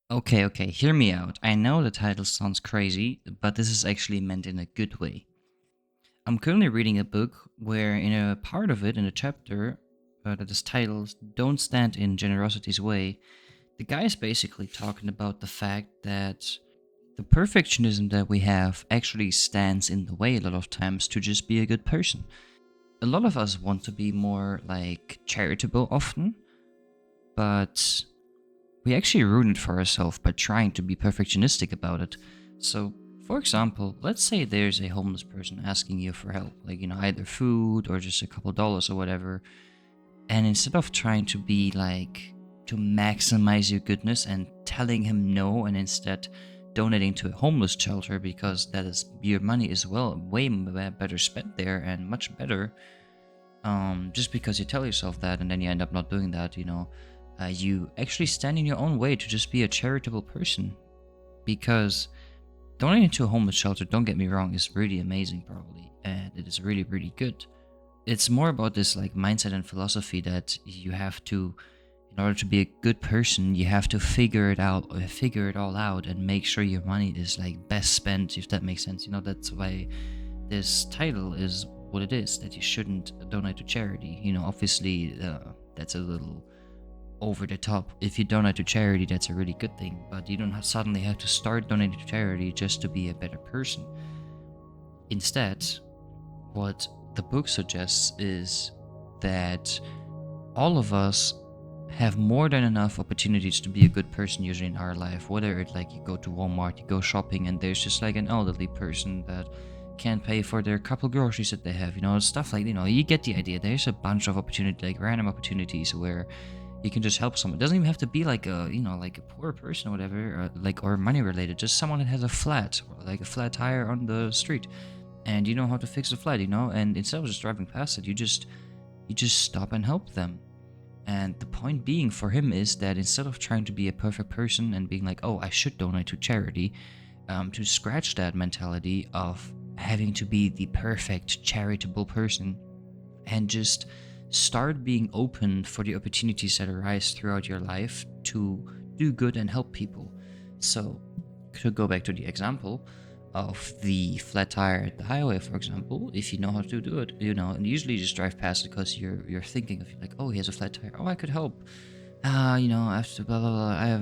Okay, hear me out. I know the title sounds crazy, but this is actually meant in a good way. I'm currently reading a book where, in a part of it, in a chapter that is titled Don't Stand in Generosity's Way, the guy is basically talking about the fact that the perfectionism that we have actually stands in the way a lot of times to just be a good person. A lot of us want to be more like charitable often, but we actually ruin it for ourselves by trying to be perfectionistic about it. So, for example, let's say there's a homeless person asking you for help, like, either food or just a couple dollars or whatever. And instead of trying to be like, to maximize your goodness and telling him no, and instead donating to a homeless shelter because that is your money is well way better spent there and much better, just because you tell yourself that and then you end up not doing that, you actually stand in your own way to just be a charitable person. Because donating to a homeless shelter, don't get me wrong, is really amazing, probably, and it is really, really good. It's more about this like mindset and philosophy that you have to, in order to be a good person, you have to figure it out, or figure it all out, and make sure your money is like best spent, if that makes sense. That's why this title is what it is, that you shouldn't donate to charity. Obviously, that's a little over the top. If you donate to charity, that's a really good thing, but you don't suddenly have to start donating to charity just to be a better person. Instead, what the book suggests is that all of us have more than enough opportunities to be a good person usually in our life. Whether it's like you go to Walmart, you go shopping, and there's just like an elderly person that can't pay for their couple groceries that they have, stuff like, you get the idea. There's a bunch of opportunity, like random opportunities where you can just help someone. It doesn't even have to be like a, like a poor person or whatever, or money related. Just someone that has a flat, or like a flat tire on the street, and you know how to fix the flat, and instead of just driving past it, you just stop and help them. And the point being for him is that instead of trying to be a perfect person and being like, oh, I should donate to charity, to scratch that mentality of having to be the perfect charitable person and just start being open for the opportunities that arise throughout your life to do good and help people. So, to go back to the example of the flat tire at the highway, for example, if you know how to do it, and usually you just drive past it because you're thinking of like, oh, he has a flat tire, oh, I could help. After blah blah blah,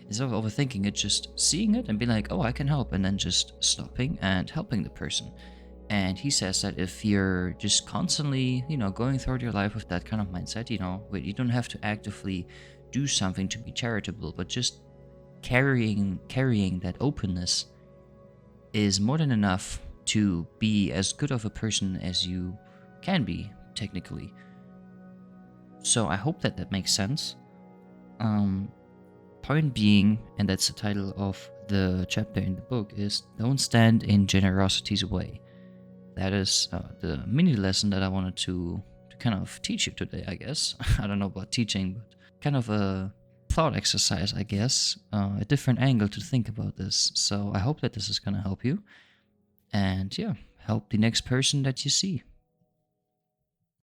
instead of overthinking it, just seeing it and being like, oh, I can help, and then just stopping and helping the person. And he says that if you're just constantly, going throughout your life with that kind of mindset, you don't have to actively do something to be charitable, but just carrying that openness is more than enough to be as good of a person as you can be, technically. So I hope that that makes sense. Um, Point being, and that's the title of the chapter in the book, is Don't Stand in Generosity's Way. That is the mini lesson that I wanted to kind of teach you today, I guess. I don't know about teaching, but kind of a thought exercise, I guess, a different angle to think about this. So I hope that this is going to help you. And yeah, help the next person that you see.